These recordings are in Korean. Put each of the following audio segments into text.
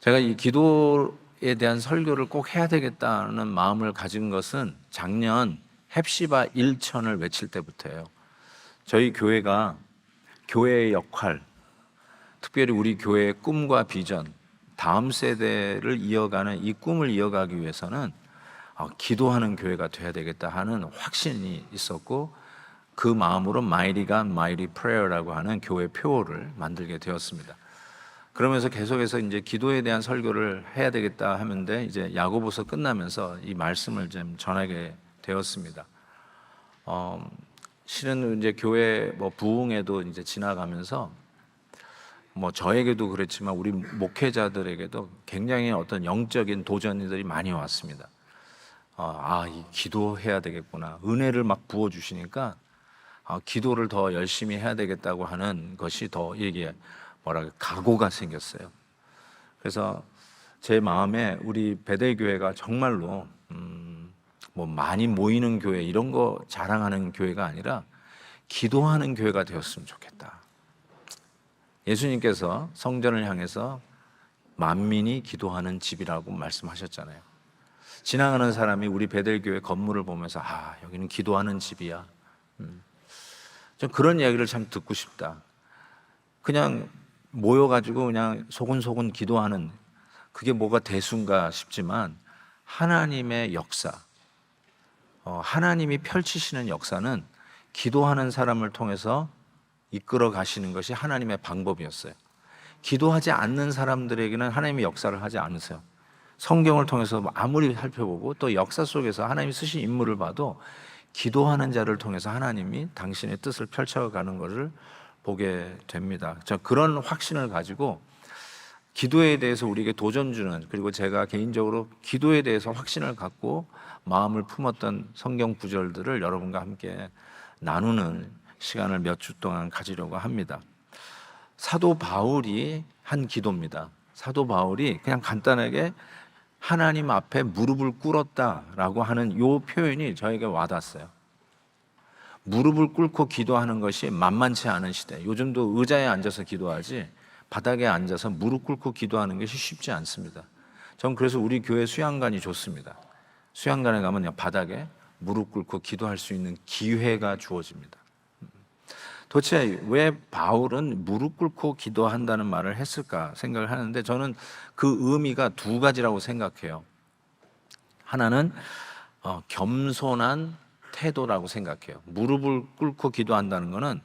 제가 이 기도에 대한 설교를 꼭 해야 되겠다는 마음을 가진 것은 작년 헵시바 1천을 외칠 때부터예요. 저희 교회가 교회의 역할, 특별히 우리 교회의 꿈과 비전, 다음 세대를 이어가는 이 꿈을 이어가기 위해서는 기도하는 교회가 돼야 되겠다 하는 확신이 있었고, 그 마음으로 Mighty God, Mighty Prayer라고 하는 교회 표어를 만들게 되었습니다. 그러면서 계속해서 이제 기도에 대한 설교를 해야 되겠다 하는데, 이제 야고보서 끝나면서 이 말씀을 좀 전하게 되었습니다. 실은 이제 교회 부흥에도 이제 지나가면서 저에게도 그랬지만 우리 목회자들에게도 굉장히 어떤 영적인 도전들이 많이 왔습니다. 이 기도해야 되겠구나. 은혜를 막 부어 주시니까 기도를 더 열심히 해야 되겠다고 하는 것이 더 이게 각오가 생겼어요. 그래서 제 마음에 우리 베델교회가 정말로 많이 모이는 교회 이런 거 자랑하는 교회가 아니라 기도하는 교회가 되었으면 좋겠다. 예수님께서 성전을 향해서 만민이 기도하는 집이라고 말씀하셨잖아요. 지나가는 사람이 우리 베델교회 건물을 보면서 여기는 기도하는 집이야. 좀 그런 이야기를 참 듣고 싶다. 그냥 모여가지고 그냥 소곤소곤 기도하는 그게 뭐가 대수인가 싶지만, 하나님의 역사, 하나님이 펼치시는 역사는 기도하는 사람을 통해서 이끌어 가시는 것이 하나님의 방법이었어요. 기도하지 않는 사람들에게는 하나님의 역사를 하지 않으세요. 성경을 통해서 아무리 살펴보고 또 역사 속에서 하나님이 쓰신 인물을 봐도 기도하는 자를 통해서 하나님이 당신의 뜻을 펼쳐가는 것을 보게 됩니다. 저 그런 확신을 가지고 기도에 대해서 우리에게 도전 주는, 그리고 제가 개인적으로 기도에 대해서 확신을 갖고 마음을 품었던 성경 구절들을 여러분과 함께 나누는 시간을 몇 주 동안 가지려고 합니다. 사도 바울이 한 기도입니다. 사도 바울이 그냥 간단하게 하나님 앞에 무릎을 꿇었다라고 하는 이 표현이 저에게 와닿았어요. 무릎을 꿇고 기도하는 것이 만만치 않은 시대. 요즘도 의자에 앉아서 기도하지 바닥에 앉아서 무릎 꿇고 기도하는 것이 쉽지 않습니다. 전 그래서 우리 교회 수양관이 좋습니다. 수양관에 가면 그냥 바닥에 무릎 꿇고 기도할 수 있는 기회가 주어집니다. 도대체 왜 바울은 무릎 꿇고 기도한다는 말을 했을까 생각을 하는데, 저는 그 의미가 두 가지라고 생각해요. 하나는 겸손한 태도라고 생각해요. 무릎을 꿇고 기도한다는 것은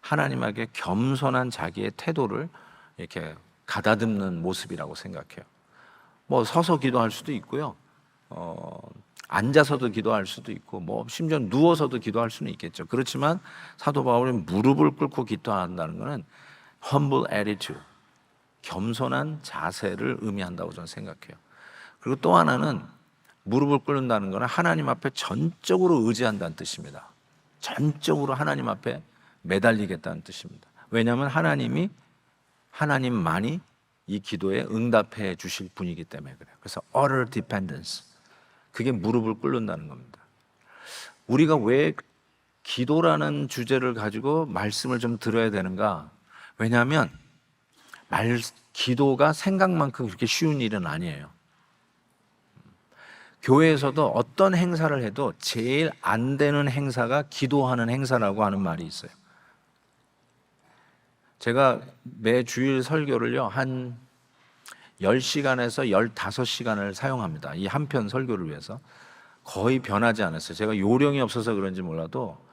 하나님에게 겸손한 자기의 태도를 이렇게 가다듬는 모습이라고 생각해요. 서서 기도할 수도 있고요, 앉아서도 기도할 수도 있고, 심지어 누워서도 기도할 수는 있겠죠. 그렇지만 사도 바울이 무릎을 꿇고 기도한다는 것은 humble attitude, 겸손한 자세를 의미한다고 저는 생각해요. 그리고 또 하나는 무릎을 꿇는다는 것은 하나님 앞에 전적으로 의지한다는 뜻입니다. 전적으로 하나님 앞에 매달리겠다는 뜻입니다. 왜냐하면 하나님만이 이 기도에 응답해 주실 분이기 때문에 그래요. 그래서 utter dependence, 그게 무릎을 꿇는다는 겁니다. 우리가 왜 기도라는 주제를 가지고 말씀을 좀 들어야 되는가? 왜냐하면 기도가 생각만큼 그렇게 쉬운 일은 아니에요. 교회에서도 어떤 행사를 해도 제일 안 되는 행사가 기도하는 행사라고 하는 말이 있어요. 제가 매 주일 설교를요 한 10시간에서 15시간을 사용합니다. 이 한 편 설교를 위해서. 거의 변하지 않았어요. 제가 요령이 없어서 그런지 몰라도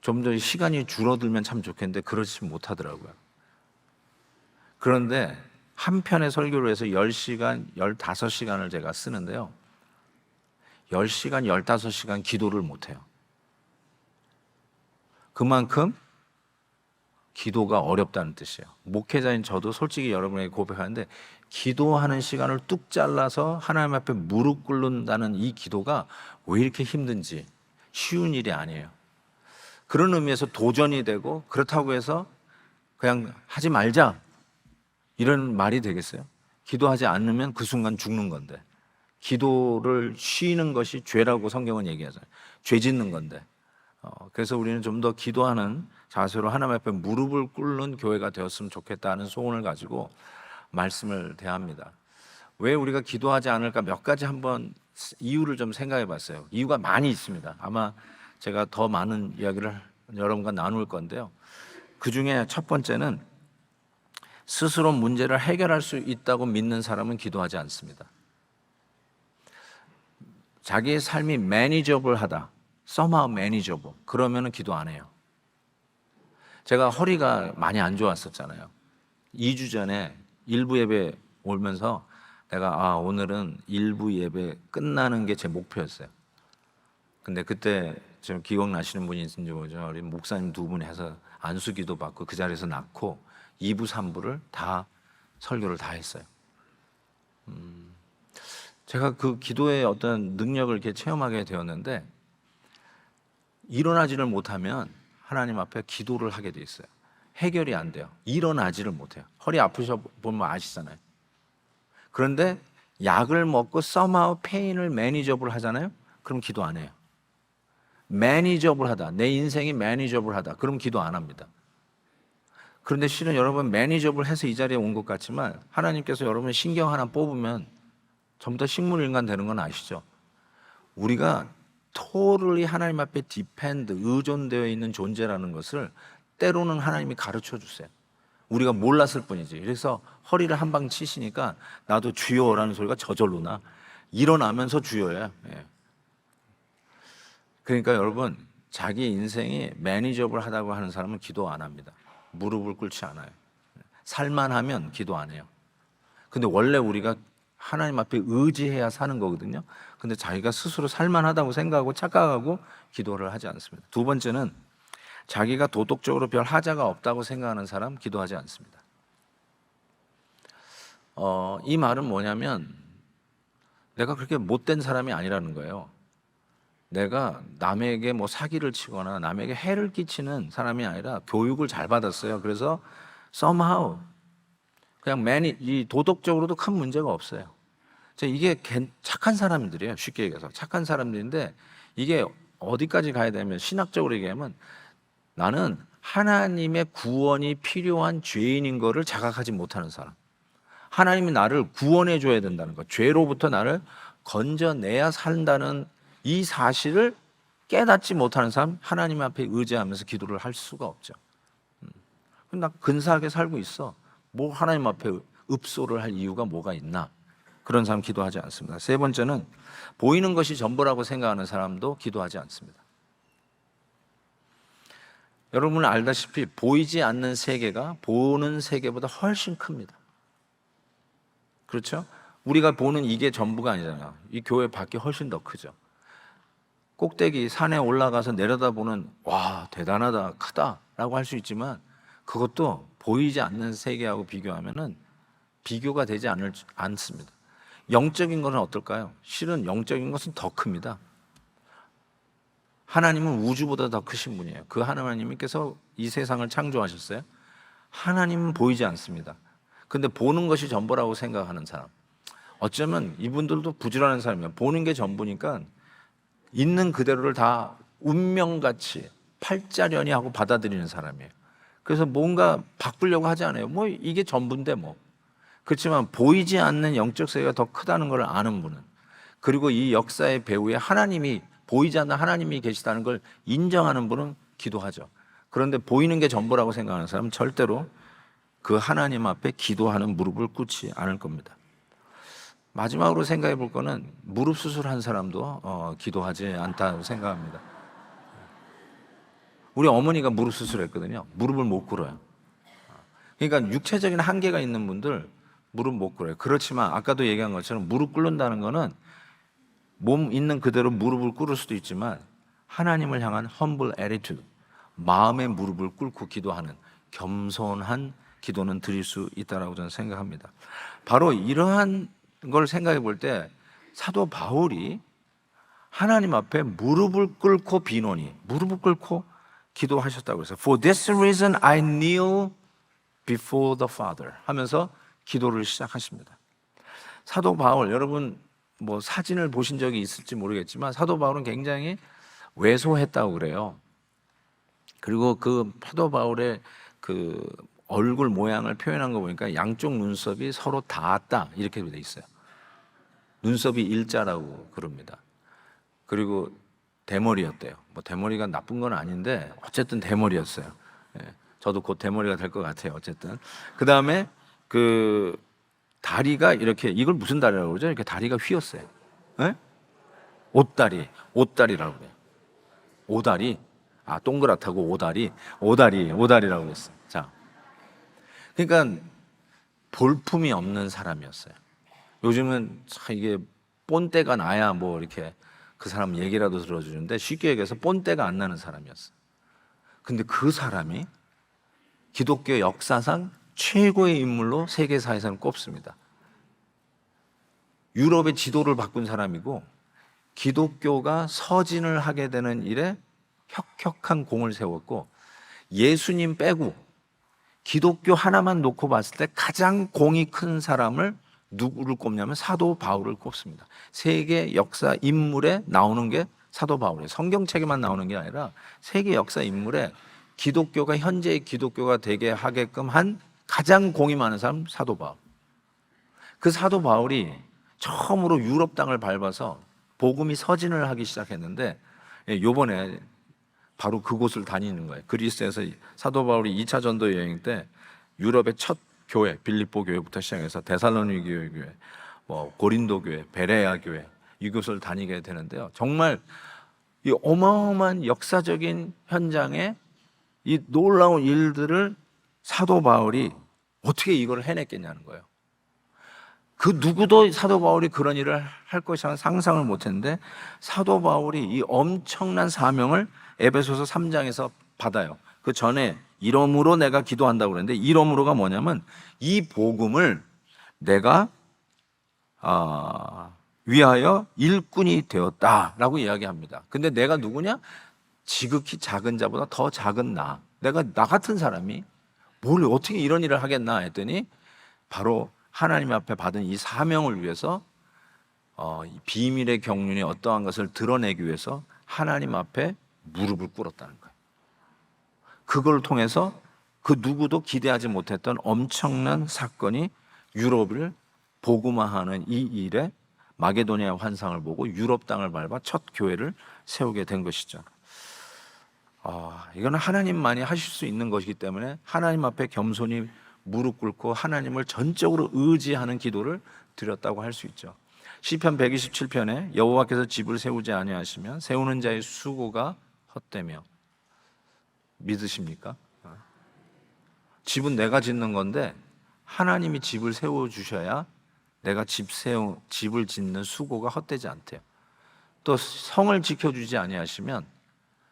좀 더 시간이 줄어들면 참 좋겠는데 그렇지 못하더라고요. 그런데 한 편의 설교를 해서 10시간, 15시간을 제가 쓰는데요, 10시간, 15시간 기도를 못해요. 그만큼 기도가 어렵다는 뜻이에요. 목회자인 저도 솔직히 여러분에게 고백하는데, 기도하는 시간을 뚝 잘라서 하나님 앞에 무릎 꿇는다는 이 기도가 왜 이렇게 힘든지, 쉬운 일이 아니에요. 그런 의미에서 도전이 되고, 그렇다고 해서 그냥 하지 말자 이런 말이 되겠어요? 기도하지 않으면 그 순간 죽는 건데, 기도를 쉬는 것이 죄라고 성경은 얘기하잖아요. 죄 짓는 건데. 그래서 우리는 좀 더 기도하는 자세로 하나님 앞에 무릎을 꿇는 교회가 되었으면 좋겠다는 소원을 가지고 말씀을 대합니다. 왜 우리가 기도하지 않을까 몇 가지 한번 이유를 좀 생각해 봤어요. 이유가 많이 있습니다. 아마 제가 더 많은 이야기를 여러분과 나눌 건데요. 그 중에 첫 번째는 스스로 문제를 해결할 수 있다고 믿는 사람은 기도하지 않습니다. 자기의 삶이 manageable하다, somehow manageable, 그러면은 기도 안 해요. 제가 허리가 많이 안 좋았었잖아요. 2주 전에 일부 예배 오면서 내가 오늘은 일부 예배 끝나는 게 제 목표였어요. 근데 그때 좀 기억나시는 분이 있는지 모르죠. 우리 목사님 두 분이 해서 안수기도 받고 그 자리에서 낳고 2부 3부를 다 설교를 다 했어요. 제가 그 기도의 어떤 능력을 이렇게 체험하게 되었는데, 일어나지를 못하면 하나님 앞에 기도를 하게 돼 있어요. 해결이 안 돼요. 일어나지를 못해요. 허리 아프셔 보면 아시잖아요. 그런데 약을 먹고 somehow pain을 manageable 하잖아요. 그럼 기도 안 해요. manageable 하다, 내 인생이 manageable 하다, 그럼 기도 안 합니다. 그런데 실은 여러분 manageable 해서 이 자리에 온 것 같지만 하나님께서 여러분의 신경 하나 뽑으면 전부 다 식물인간 되는 건 아시죠? 우리가 totally 하나님 앞에 depend, 의존되어 있는 존재라는 것을 때로는 하나님이 가르쳐 주세요. 우리가 몰랐을 뿐이지. 그래서 허리를 한 방 치시니까 나도 주여라는 소리가 저절로 일어나면서 주여야. 그러니까 여러분, 자기 인생이 매니저블 하다고 하는 사람은 기도 안 합니다. 무릎을 꿇지 않아요. 살만하면 기도 안 해요. 근데 원래 우리가 하나님 앞에 의지해야 사는 거거든요. 근데 자기가 스스로 살만하다고 생각하고 착각하고 기도를 하지 않습니다. 두 번째는 자기가 도덕적으로 별 하자가 없다고 생각하는 사람 기도하지 않습니다. 이 말은 뭐냐면 내가 그렇게 못된 사람이 아니라는 거예요. 내가 남에게 뭐 사기를 치거나 남에게 해를 끼치는 사람이 아니라 교육을 잘 받았어요. 그래서 somehow 그냥 이 도덕적으로도 큰 문제가 없어요. 이게 착한 사람들이에요. 쉽게 얘기해서 착한 사람들인데 이게 어디까지 가야 되면 신학적으로 얘기하면 나는 하나님의 구원이 필요한 죄인인 거를 자각하지 못하는 사람. 하나님이 나를 구원해 줘야 된다는 것, 죄로부터 나를 건져내야 산다는 이 사실을 깨닫지 못하는 사람, 하나님 앞에 의지하면서 기도를 할 수가 없죠. 나 근사하게 살고 있어. 뭐 하나님 앞에 읍소를 할 이유가 뭐가 있나? 그런 사람 기도하지 않습니다. 세 번째는 보이는 것이 전부라고 생각하는 사람도 기도하지 않습니다. 여러분은 알다시피 보이지 않는 세계가 보는 세계보다 훨씬 큽니다. 그렇죠? 우리가 보는 이게 전부가 아니잖아요. 이 교회 밖이 훨씬 더 크죠. 꼭대기 산에 올라가서 내려다보는 와 대단하다 크다라고 할 수 있지만 그것도 보이지 않는 세계하고 비교하면은 비교가 되지 않습니다. 영적인 것은 어떨까요? 실은 영적인 것은 더 큽니다. 하나님은 우주보다 더 크신 분이에요. 그 하나님께서 이 세상을 창조하셨어요. 하나님은 보이지 않습니다. 근데 보는 것이 전부라고 생각하는 사람, 어쩌면 이분들도 부지런한 사람이에요. 보는 게 전부니까 있는 그대로를 다 운명같이 팔자련이 하고 받아들이는 사람이에요. 그래서 뭔가 바꾸려고 하지 않아요. 뭐 이게 전부인데 뭐. 그렇지만 보이지 않는 영적 세계가 더 크다는 걸 아는 분은, 그리고 이 역사의 배후에 하나님이, 보이지 않는 하나님이 계시다는 걸 인정하는 분은 기도하죠. 그런데 보이는 게 전부라고 생각하는 사람은 절대로 그 하나님 앞에 기도하는 무릎을 꿇지 않을 겁니다. 마지막으로 생각해 볼 거는 무릎 수술한 사람도 기도하지 않다고 생각합니다. 우리 어머니가 무릎 수술했거든요. 무릎을 못 꿇어요. 그러니까 육체적인 한계가 있는 분들 무릎 못 꿇어요. 그렇지만 아까도 얘기한 것처럼 무릎 꿇는다는 거는 몸 있는 그대로 무릎을 꿇을 수도 있지만 하나님을 향한 humble attitude, 마음의 무릎을 꿇고 기도하는 겸손한 기도는 드릴 수 있다라고 저는 생각합니다. 바로 이러한 걸 생각해 볼 때 사도 바울이 하나님 앞에 무릎을 꿇고 무릎을 꿇고 기도하셨다고 해서 For this reason I kneel before the Father 하면서 기도를 시작하십니다. 사도 바울, 여러분 뭐 사진을 보신 적이 있을지 모르겠지만 사도 바울은 굉장히 왜소했다고 그래요. 그리고 그 사도 바울의 그 얼굴 모양을 표현한 거 보니까 양쪽 눈썹이 서로 닿았다 이렇게 돼 있어요. 눈썹이 일자라고 그럽니다. 그리고 대머리였대요. 뭐 대머리가 나쁜 건 아닌데 어쨌든 대머리였어요. 예, 저도 곧 대머리가 될 것 같아요. 어쨌든 그 다음에 그 다리가 이렇게, 이걸 무슨 다리라고 그러죠? 이렇게 다리가 휘었어요. 예? 옷다리라고 그래요. 오다리. 아, 동그랗다고 오다리. 오다리라고 그랬어요. 자, 그러니까 볼품이 없는 사람이었어요. 요즘은 참 이게 본때가 나야 뭐 이렇게 그 사람 얘기라도 들어주는데, 쉽게 얘기해서 본때가 안 나는 사람이었어요. 근데 그 사람이 기독교 역사상 최고의 인물로 세계사에서는 꼽습니다. 유럽의 지도를 바꾼 사람이고, 기독교가 서진을 하게 되는 일에 혁혁한 공을 세웠고, 예수님 빼고 기독교 하나만 놓고 봤을 때 가장 공이 큰 사람을 누구를 꼽냐면 사도 바울을 꼽습니다. 세계 역사 인물에 나오는 게 사도 바울이에요. 성경책에만 나오는 게 아니라 세계 역사 인물에 기독교가 현재의 기독교가 되게 하게끔 한 가장 공이 많은 사람, 사도 바울. 그 사도 바울이 처음으로 유럽 땅을 밟아서 복음이 서진을 하기 시작했는데, 요번에 바로 그곳을 다니는 거예요. 그리스에서 사도 바울이 2차 전도 여행 때 유럽의 첫 교회, 빌립보 교회부터 시작해서 데살로니게 교회, 뭐 고린도 교회, 베레아 교회, 이곳을 다니게 되는데요. 정말 이 어마어마한 역사적인 현장에 이 놀라운 일들을 사도 바울이 어떻게 이걸 해냈겠냐는 거예요. 그 누구도 사도 바울이 그런 일을 할 것이라는 상상을 못했는데, 사도 바울이 이 엄청난 사명을 에베소서 3장에서 받아요. 그 전에 이러므로 내가 기도한다고 그랬는데, 이러므로가 뭐냐면 이 복음을 내가 위하여 일꾼이 되었다라고 이야기합니다. 근데 내가 누구냐? 지극히 작은 자보다 더 작은 내가 나 같은 사람이 뭘 어떻게 이런 일을 하겠나 했더니, 바로 하나님 앞에 받은 이 사명을 위해서 이 비밀의 경륜의 어떠한 것을 드러내기 위해서 하나님 앞에 무릎을 꿇었다는 거예요. 그걸 통해서 그 누구도 기대하지 못했던 엄청난 사건이 유럽을 복음화하는 이 일에 마게도니아 환상을 보고 유럽 땅을 밟아 첫 교회를 세우게 된 것이죠. 이거는 하나님만이 하실 수 있는 것이기 때문에 하나님 앞에 겸손히 무릎 꿇고 하나님을 전적으로 의지하는 기도를 드렸다고 할 수 있죠. 시편 127편에 여호와께서 집을 세우지 아니하시면 세우는 자의 수고가 헛되며, 믿으십니까? 집은 내가 짓는 건데 하나님이 집을 세워주셔야 내가 집을 짓는 수고가 헛되지 않대요. 또 성을 지켜주지 아니하시면,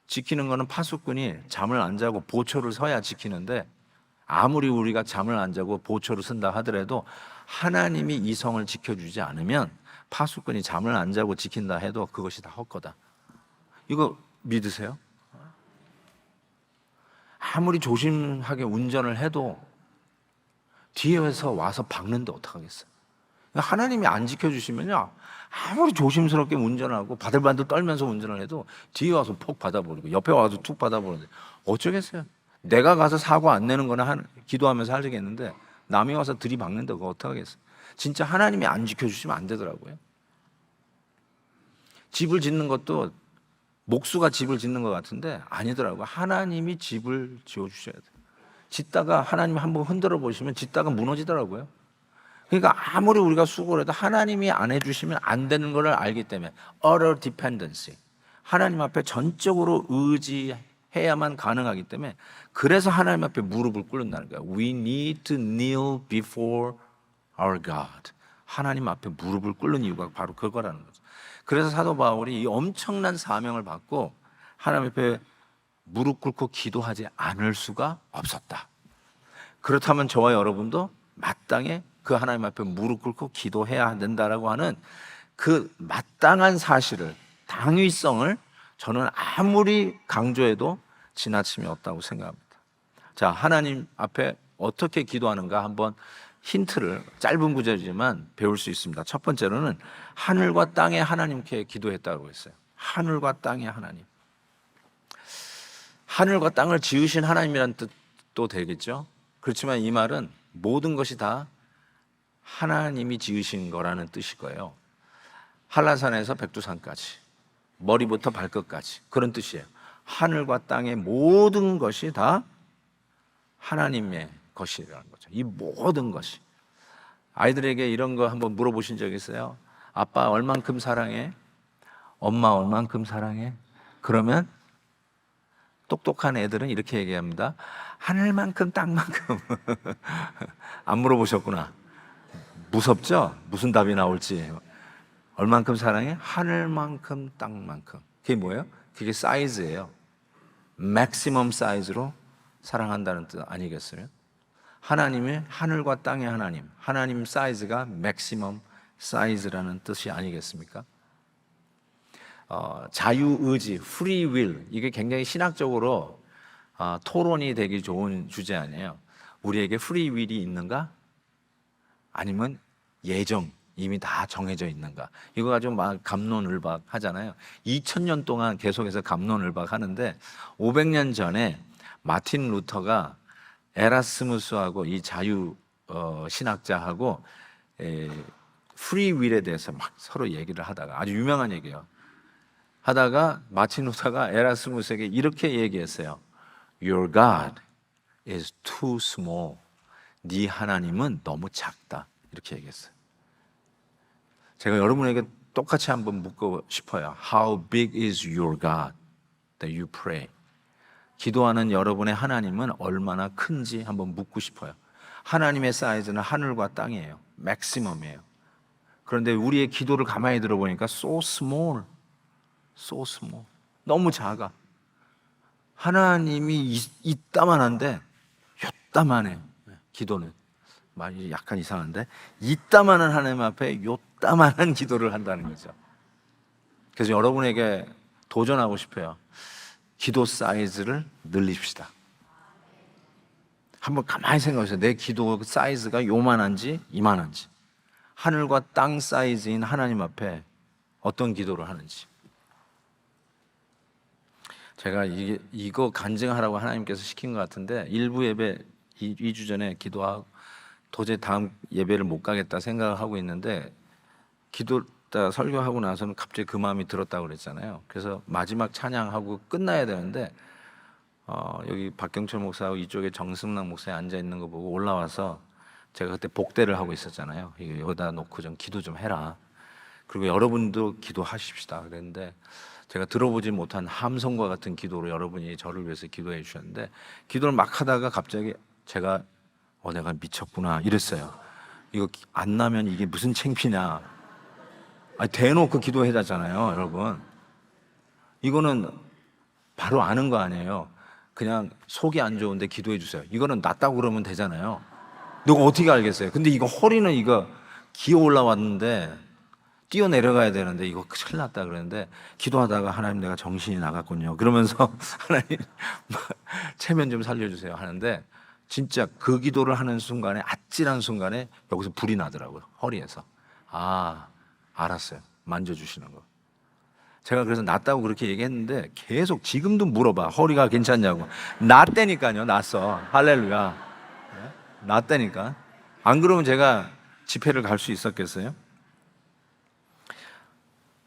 지키는 거는 파수꾼이 잠을 안 자고 보초를 서야 지키는데, 아무리 우리가 잠을 안 자고 보초를 쓴다 하더라도 하나님이 이 성을 지켜주지 않으면 파수꾼이 잠을 안 자고 지킨다 해도 그것이 다 헛거다. 이거 믿으세요? 아무리 조심하게 운전을 해도 뒤에서 와서 박는데 어떡하겠어요? 하나님이 안 지켜주시면요, 아무리 조심스럽게 운전하고 바들바들 떨면서 운전을 해도 뒤에 와서 폭 받아버리고 옆에 와서 툭 받아버리는데 어쩌겠어요? 내가 가서 사고 안 내는 거나 기도하면서 하려겠는데 남이 와서 들이박는데 그거 어떡하겠어요? 진짜 하나님이 안 지켜주시면 안 되더라고요. 집을 짓는 것도 목수가 집을 짓는 것 같은데 아니더라고요. 하나님이 집을 지어주셔야 돼요. 짓다가 하나님 한번 흔들어 보시면 짓다가 무너지더라고요. 그러니까 아무리 우리가 수고를 해도 하나님이 안 해주시면 안 되는 걸 알기 때문에 utter dependency, 하나님 앞에 전적으로 의지해야만 가능하기 때문에, 그래서 하나님 앞에 무릎을 꿇는다는 거예요. We need to kneel before our God. 하나님 앞에 무릎을 꿇는 이유가 바로 그거라는 거죠. 그래서 사도 바울이 이 엄청난 사명을 받고 하나님 앞에 무릎 꿇고 기도하지 않을 수가 없었다. 그렇다면 저와 여러분도 마땅히 그 하나님 앞에 무릎 꿇고 기도해야 된다라고 하는 그 마땅한 사실을, 당위성을 저는 아무리 강조해도 지나침이 없다고 생각합니다. 자, 하나님 앞에 어떻게 기도하는가 한번 힌트를, 짧은 구절이지만 배울 수 있습니다. 첫 번째로는 하늘과 땅의 하나님께 기도했다고 했어요. 하늘과 땅의 하나님. 하늘과 땅을 지으신 하나님이라는 뜻도 되겠죠. 그렇지만 이 말은 모든 것이 다 하나님이 지으신 거라는 뜻일 거예요. 한라산에서 백두산까지, 머리부터 발끝까지, 그런 뜻이에요. 하늘과 땅의 모든 것이 다 하나님의 것이라는 거죠. 이 모든 것이. 아이들에게 이런 거 한번 물어보신 적 있어요? 아빠 얼만큼 사랑해? 엄마 얼만큼 사랑해? 그러면 똑똑한 애들은 이렇게 얘기합니다. 하늘만큼 땅만큼. 안 물어보셨구나. 무섭죠? 무슨 답이 나올지. 얼만큼 사랑해? 하늘만큼 땅만큼. 그게 뭐예요? 그게 사이즈예요. 맥시멈 사이즈로 사랑한다는 뜻 아니겠어요? 하나님의 하늘과 땅의 하나님, 하나님 사이즈가 맥시멈 사이즈라는 뜻이 아니겠습니까? 자유의지, free will, 이게 굉장히 신학적으로 토론이 되기 좋은 주제 아니에요. 우리에게 free will이 있는가? 아니면 예정, 이미 다 정해져 있는가? 이거 가지고 막 갑론을박 하잖아요. 2000년 동안 계속해서 갑론을박 하는데 500년 전에 마틴 루터가 에라스무스하고 이 자유 신학자하고 프리 윌에 대해서 막 서로 얘기를 하다가, 아주 유명한 얘기예요. 하다가 마틴 루터가 에라스무스에게 이렇게 얘기했어요. Your God is too small. 네 하나님은 너무 작다. 이렇게 얘기했어요. 제가 여러분에게 똑같이 한번 묻고 싶어요. How big is your God that you pray? 기도하는 여러분의 하나님은 얼마나 큰지 한번 묻고 싶어요. 하나님의 사이즈는 하늘과 땅이에요. 맥시멈이에요. 그런데 우리의 기도를 가만히 들어보니까 so small, so small. 너무 작아. 하나님이 이따만한데 요따만해요. 기도는 말이 약간 이상한데 이따만한 하나님 앞에 요따만한 기도를 한다는 거죠. 그래서 여러분에게 도전하고 싶어요. 기도 사이즈를 늘립시다. 한번 가만히 생각해보세요. 내 기도 사이즈가 요만한지 이만한지, 하늘과 땅 사이즈인 하나님 앞에 어떤 기도를 하는지. 제가 이거 간증하라고 하나님께서 시킨 것 같은데, 일부 예배 2주 전에 기도하고 도저히 다음 예배를 못 가겠다 생각을 하고 있는데, 설교하고 나서는 갑자기 그 마음이 들었다고 그랬잖아요. 그래서 마지막 찬양하고 끝나야 되는데 여기 박경철 목사하고 이쪽에 정승락 목사에 앉아 있는 거 보고 올라와서, 제가 그때 복대를 하고 있었잖아요. 이거 여기다 놓고 좀 기도 좀 해라. 그리고 여러분도 기도하십시다 그랬는데, 제가 들어보지 못한 함성과 같은 기도로 여러분이 저를 위해서 기도해 주셨는데, 기도를 막 하다가 갑자기 제가 내가 미쳤구나 이랬어요. 이거 안 나면 이게 무슨 창피냐. 대놓고 기도해자잖아요, 여러분. 이거는 바로 아는 거 아니에요. 그냥 속이 안 좋은데 기도해 주세요. 이거는 낫다고 그러면 되잖아요. 누가 어떻게 알겠어요? 근데 이거 허리는 이거 기어 올라왔는데 뛰어 내려가야 되는데 이거 큰일 났다 그랬는데, 기도하다가 하나님 내가 정신이 나갔군요. 그러면서 하나님 체면 좀 살려주세요 하는데, 진짜 그 기도를 하는 순간에, 아찔한 순간에 여기서 불이 나더라고요, 허리에서. 알았어요. 만져주시는 거. 제가 그래서 낫다고 그렇게 얘기했는데 계속 지금도 물어봐. 허리가 괜찮냐고. 낫다니까요. 낫어. 할렐루야. 낫다니까. 안 그러면 제가 집회를 갈 수 있었겠어요?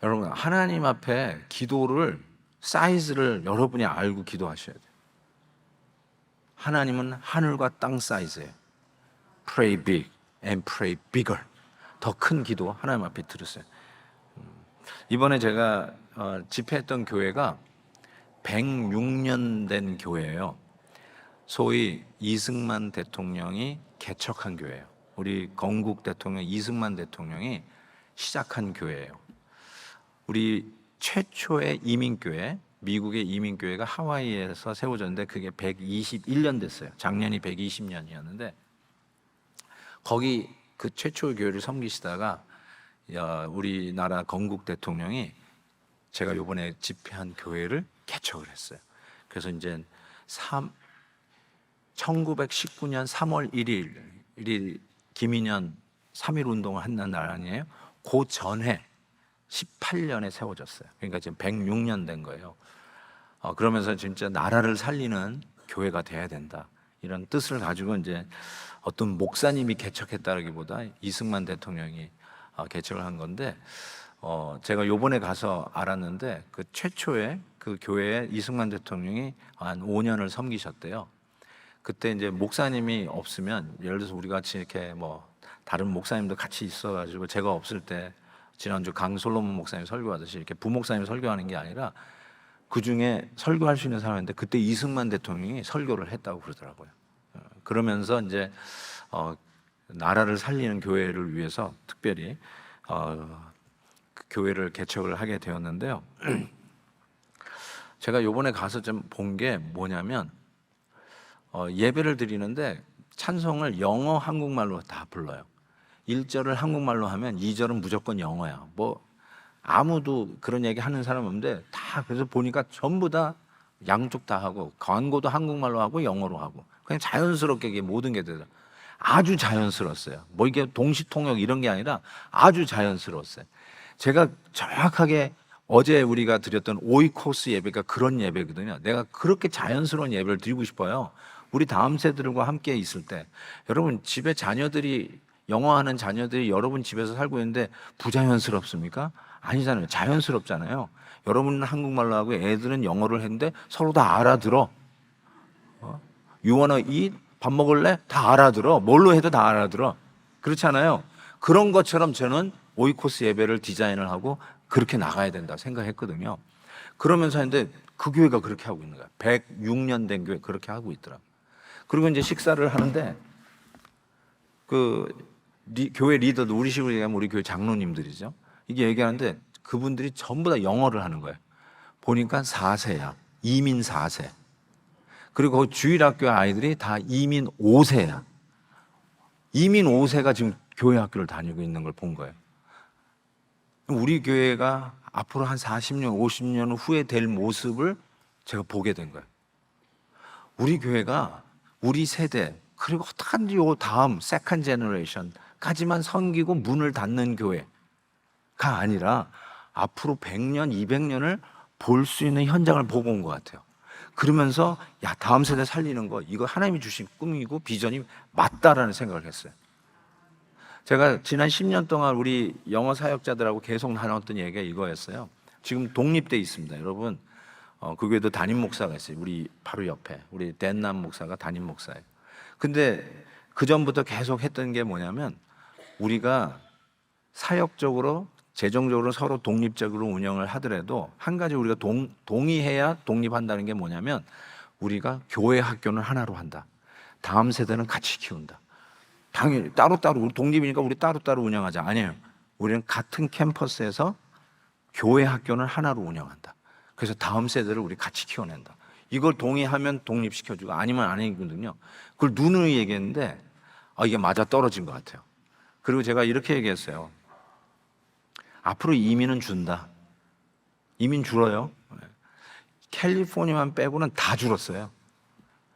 여러분, 하나님 앞에 기도를 사이즈를 여러분이 알고 기도하셔야 돼요. 하나님은 하늘과 땅 사이즈예요. Pray big and pray bigger. 더 큰 기도 하나님 앞에 들으세요. 이번에 제가 집회했던 교회가 106년 된 교회예요. 소위 이승만 대통령이 개척한 교회예요. 우리 건국 대통령 이승만 대통령이 시작한 교회예요. 우리 최초의 이민교회, 미국의 이민교회가 하와이에서 세워졌는데 그게 121년 됐어요. 작년이 120년이었는데 거기 그 최초의 교회를 섬기시다가 우리나라 건국 대통령이 제가 요번에 집회한 교회를 개척을 했어요. 그래서 이제 1919년 3월 1일이 김인현 3.1 운동을 한 날 아니에요? 그 전에 18년에 세워졌어요. 그러니까 지금 106년 된 거예요. 그러면서 진짜 나라를 살리는 교회가 돼야 된다, 이런 뜻을 가지고 이제 어떤 목사님이 개척했다기보다 이승만 대통령이 개척을 한 건데, 제가 요번에 가서 알았는데 그 최초의 그 교회에 이승만 대통령이 한 5년을 섬기셨대요. 그때 이제 목사님이 없으면, 예를 들어서 우리 같이 이렇게 뭐 다른 목사님도 같이 있어가지고 제가 없을 때 지난주 강솔로몬 목사님 설교하듯이 이렇게 부목사님 설교하는 게 아니라 그 중에 설교할 수 있는 사람인데 그때 이승만 대통령이 설교를 했다고 그러더라고요. 그러면서 이제 나라를 살리는 교회를 위해서 특별히 그 교회를 개척을 하게 되었는데요. 제가 요번에 가서 좀 본 게 뭐냐면 예배를 드리는데 찬송을 영어, 한국말로 다 불러요. 1절을 한국말로 하면 2절은 무조건 영어야. 뭐 아무도 그런 얘기 하는 사람 없는데 다, 그래서 보니까 전부 다 양쪽 다 하고 광고도 한국말로 하고 영어로 하고 그냥 자연스럽게 이게 모든 게 되더라고요. 아주 자연스러웠어요. 뭐 이게 동시통역 이런 게 아니라 아주 자연스러웠어요. 제가 정확하게 어제 우리가 드렸던 오이코스 예배가 그런 예배거든요. 내가 그렇게 자연스러운 예배를 드리고 싶어요. 우리 다음 세대들과 함께 있을 때, 여러분 집에 자녀들이, 영어하는 자녀들이 여러분 집에서 살고 있는데 부자연스럽습니까? 아니잖아요. 자연스럽잖아요. 여러분은 한국말로 하고 애들은 영어를 했는데 서로 다 알아들어. You wanna eat? 밥 먹을래? 다 알아들어. 뭘로 해도 다 알아들어. 그렇잖아요. 그런 것처럼 저는 오이코스 예배를 디자인을 하고 그렇게 나가야 된다 생각했거든요. 그러면서 했는데 그 교회가 그렇게 하고 있는 거야. 106년 된 교회 그렇게 하고 있더라고. 그리고 이제 식사를 하는데 교회 리더도, 우리 식으로 얘기하면 우리 교회 장로님들이죠. 이게 얘기하는데 그분들이 전부 다 영어를 하는 거예요. 보니까 4세야. 이민 4세. 그리고 주일학교 아이들이 다 이민 5세야. 이민 5세가 지금 교회 학교를 다니고 있는 걸 본 거예요. 우리 교회가 앞으로 한 40년, 50년 후에 될 모습을 제가 보게 된 거예요. 우리 교회가 우리 세대, 그리고 어떡한지 요 다음 세컨 제너레이션까지만 섬기고 문을 닫는 교회가 아니라 앞으로 100년, 200년을 볼 수 있는 현장을 보고 온 것 같아요. 그러면서 야, 다음 세대 살리는 거, 이거 하나님이 주신 꿈이고 비전이 맞다라는 생각을 했어요. 제가 지난 10년 동안 우리 영어 사역자들하고 계속 나눴던 얘기가 이거였어요. 지금 독립돼 있습니다. 여러분, 그 교회도 담임 목사가 있어요. 우리 바로 옆에 우리 댄남 목사가 담임 목사예요. 근데 그 전부터 계속 했던 게 뭐냐면, 우리가 사역적으로 재정적으로 서로 독립적으로 운영을 하더라도 한 가지 우리가 동의해야 독립한다는 게 뭐냐면, 우리가 교회 학교는 하나로 한다. 다음 세대는 같이 키운다. 당연히 따로따로, 우리 독립이니까 우리 따로따로 운영하자. 아니에요. 우리는 같은 캠퍼스에서 교회 학교는 하나로 운영한다. 그래서 다음 세대를 우리 같이 키워낸다. 이걸 동의하면 독립시켜주고 아니면 아니거든요. 그걸 누누이 얘기했는데 이게 맞아 떨어진 것 같아요. 그리고 제가 이렇게 얘기했어요. 앞으로 이민은 준다. 이민 줄어요. 캘리포니아만 빼고는 다 줄었어요.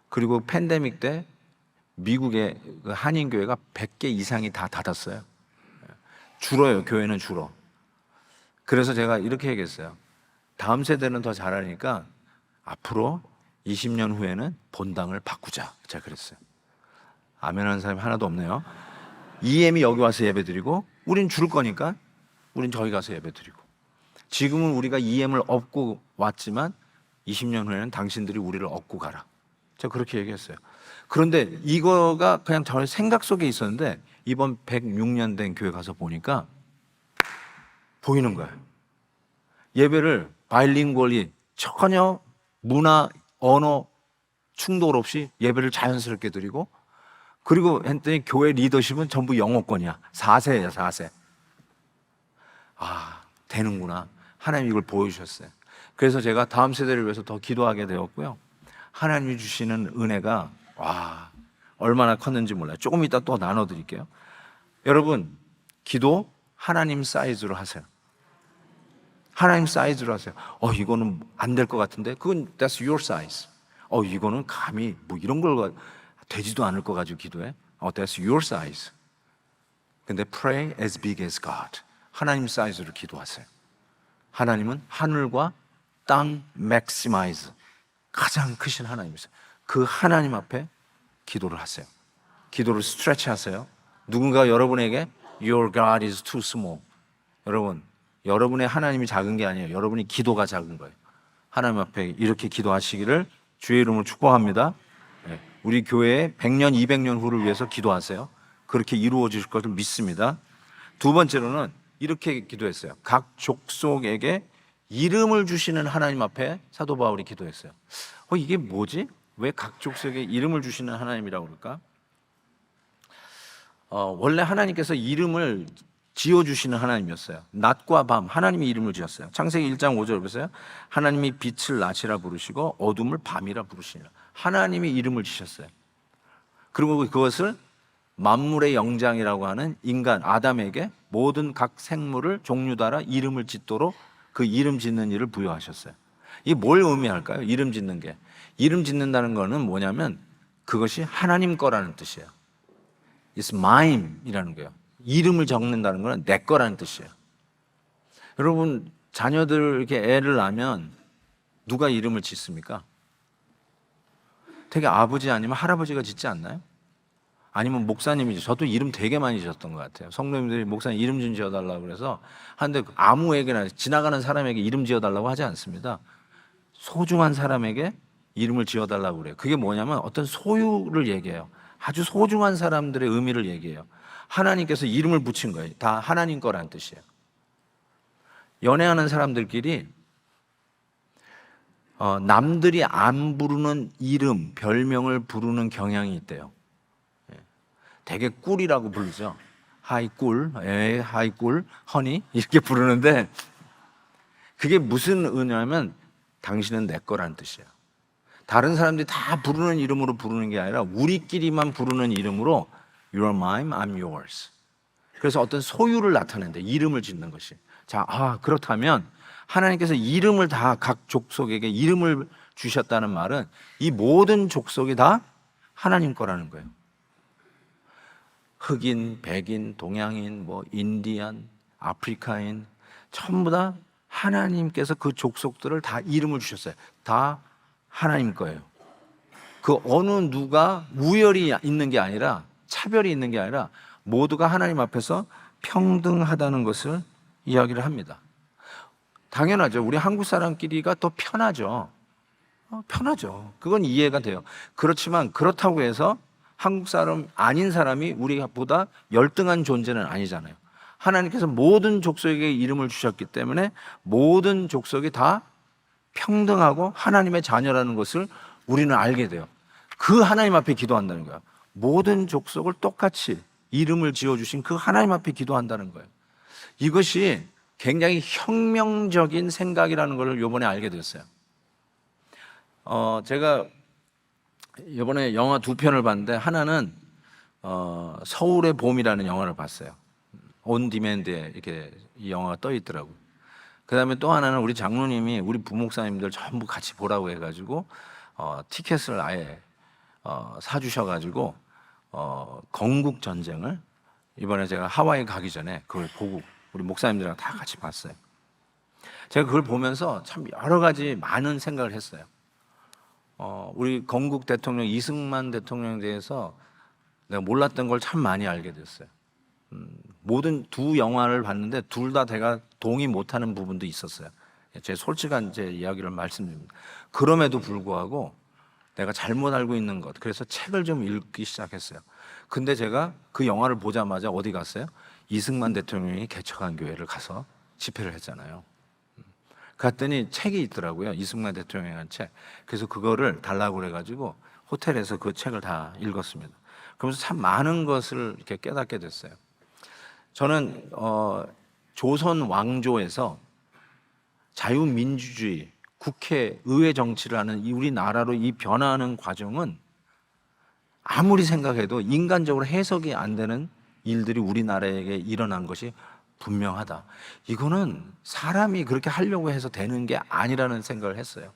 그리고 팬데믹 때 미국의 한인교회가 100개 이상이 다 닫았어요. 줄어요. 교회는 줄어. 그래서 제가 이렇게 얘기했어요. 다음 세대는 더 잘하니까 앞으로 20년 후에는 본당을 바꾸자. 제가 그랬어요. 아멘 하는 사람이 하나도 없네요. EM이 여기 와서 예배 드리고 우린 줄 거니까 우린 저기 가서 예배 드리고, 지금은 우리가 EM을 업고 왔지만 20년 후에는 당신들이 우리를 업고 가라. 제가 그렇게 얘기했어요. 그런데 이거가 그냥 저의 생각 속에 있었는데 이번 106년 된 교회 가서 보니까 보이는 거예요. 예배를 바일링구얼리 전혀 문화, 언어 충돌 없이 예배를 자연스럽게 드리고, 그리고 했더니 교회 리더십은 전부 영어권이야. 4세야 4세. 되는구나. 하나님 이걸 보여주셨어요. 그래서 제가 다음 세대를 위해서 더 기도하게 되었고요. 하나님이 주시는 은혜가 얼마나 컸는지 몰라요. 조금 이따 또 나눠드릴게요. 여러분, 기도 하나님 사이즈로 하세요. 하나님 사이즈로 하세요. 이거는 안 될 것 같은데 그건 that's your size. 이거는 감히 뭐 이런 걸 되지도 않을 거 가지고 기도해. That's your size. 근데 pray as big as God. 하나님 사이즈로 기도하세요. 하나님은 하늘과 땅 maximize, 가장 크신 하나님이세요. 그 하나님 앞에 기도를 하세요. 기도를 스트레치 하세요. 누군가 여러분에게 Your God is too small. 여러분, 여러분의 하나님이 작은 게 아니에요. 여러분이 기도가 작은 거예요. 하나님 앞에 이렇게 기도하시기를 주의 이름으로 축복합니다. 우리 교회에 100년, 200년 후를 위해서 기도하세요. 그렇게 이루어질 것을 믿습니다. 두 번째로는 이렇게 기도했어요. 각 족속에게 이름을 주시는 하나님 앞에 사도 바울이 기도했어요. 이게 뭐지? 왜 각 족속에 이름을 주시는 하나님이라고 그럴까? 원래 하나님께서 이름을 지어주시는 하나님이었어요. 낮과 밤 하나님이 이름을 지었어요. 창세기 1장 5절 보세요. 하나님이 빛을 낮이라 부르시고 어둠을 밤이라 부르시니라. 하나님이 이름을 지셨어요. 그리고 그것을 만물의 영장이라고 하는 인간 아담에게 모든 각 생물을 종류 따라 이름을 짓도록 그 이름 짓는 일을 부여하셨어요. 이게 뭘 의미할까요? 이름 짓는 게. 이름 짓는다는 거는 뭐냐면 그것이 하나님 거라는 뜻이에요. It's mine 이라는 거예요. 이름을 적는다는 거는 내 거라는 뜻이에요. 여러분, 자녀들 이렇게 애를 낳으면 누가 이름을 짓습니까? 되게 아버지 아니면 할아버지가 짓지 않나요? 아니면 목사님이죠. 저도 이름 되게 많이 지었던 것 같아요. 성도님들이 목사님 이름 좀 지어달라고 그래서 하는데 아무에게나 지나가는 사람에게 이름 지어달라고 하지 않습니다. 소중한 사람에게 이름을 지어달라고 그래요. 그게 뭐냐면 어떤 소유를 얘기해요. 아주 소중한 사람들의 의미를 얘기해요. 하나님께서 이름을 붙인 거예요. 다 하나님 거란 뜻이에요. 연애하는 사람들끼리 남들이 안 부르는 이름, 별명을 부르는 경향이 있대요. 되게 꿀이라고 부르죠. 하이 꿀, 하이 꿀, 허니 이렇게 부르는데 그게 무슨 의미냐면 당신은 내 거란 뜻이에요. 다른 사람들이 다 부르는 이름으로 부르는 게 아니라 우리끼리만 부르는 이름으로 You are mine, I'm yours. 그래서 어떤 소유를 나타낸다. 이름을 짓는 것이. 자, 그렇다면 하나님께서 이름을 다 각 족속에게 이름을 주셨다는 말은 이 모든 족속이 다 하나님 거라는 거예요. 흑인, 백인, 동양인, 인디안, 아프리카인 전부 다 하나님께서 그 족속들을 다 이름을 주셨어요. 다 하나님 거예요. 그 어느 누가 우열이 있는 게 아니라 차별이 있는 게 아니라 모두가 하나님 앞에서 평등하다는 것을 이야기를 합니다. 당연하죠. 우리 한국 사람끼리가 더 편하죠. 편하죠. 그건 이해가 돼요. 그렇지만 그렇다고 해서 한국 사람 아닌 사람이 우리보다 열등한 존재는 아니잖아요. 하나님께서 모든 족속에게 이름을 주셨기 때문에 모든 족속이 다 평등하고 하나님의 자녀라는 것을 우리는 알게 돼요. 그 하나님 앞에 기도한다는 거예요. 모든 족속을 똑같이 이름을 지어주신 그 하나님 앞에 기도한다는 거예요. 이것이 굉장히 혁명적인 생각이라는 걸 이번에 알게 됐어요. 제가 이번에 영화 두 편을 봤는데 하나는 서울의 봄이라는 영화를 봤어요. 온 디맨드에 이렇게 이 영화가 떠 있더라고요. 그 다음에 또 하나는 우리 장로님이 우리 부목사님들 전부 같이 보라고 해가지고 티켓을 아예 사주셔가지고 건국 전쟁을 이번에 제가 하와이 가기 전에 그걸 보고 우리 목사님들이랑 다 같이 봤어요. 제가 그걸 보면서 참 여러 가지 많은 생각을 했어요. 우리 건국 대통령 이승만 대통령에 대해서 내가 몰랐던 걸 참 많이 알게 됐어요. 모든 두 영화를 봤는데 둘 다 제가 동의 못하는 부분도 있었어요. 제 솔직한 제 이야기를 말씀드립니다. 그럼에도 불구하고 내가 잘못 알고 있는 것, 그래서 책을 좀 읽기 시작했어요. 근데 제가 그 영화를 보자마자 어디 갔어요? 이승만 대통령이 개척한 교회를 가서 집회를 했잖아요. 갔더니 책이 있더라고요. 이승만 대통령이 한 책. 그래서 그거를 달라고 그래가지고 호텔에서 그 책을 다 읽었습니다. 그러면서 참 많은 것을 이렇게 깨닫게 됐어요. 저는 조선 왕조에서 자유민주주의, 국회, 의회 정치를 하는 우리나라로 이 변화하는 과정은 아무리 생각해도 인간적으로 해석이 안 되는 일들이 우리나라에게 일어난 것이 분명하다. 이거는 사람이 그렇게 하려고 해서 되는 게 아니라는 생각을 했어요.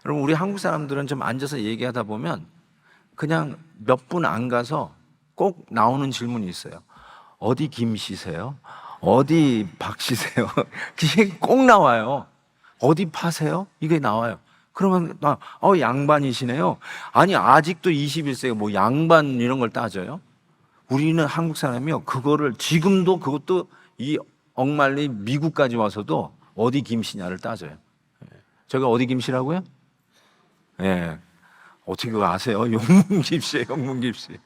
여러분, 우리 한국 사람들은 좀 앉아서 얘기하다 보면 그냥 몇 분 안 가서 꼭 나오는 질문이 있어요. 어디 김 씨세요? 어디 박 씨세요? 그게 꼭 나와요. 어디 파세요? 이게 나와요. 그러면 양반이시네요. 아니 아직도 21세기 뭐 양반 이런 걸 따져요? 우리는 한국 사람이요 그거를 지금도 그것도 이 억만리 미국까지 와서도 어디 김씨냐를 따져요. 저가 어디 김씨라고요? 예. 어떻게 그거 아세요? 영문 김씨예요, 영문 김씨.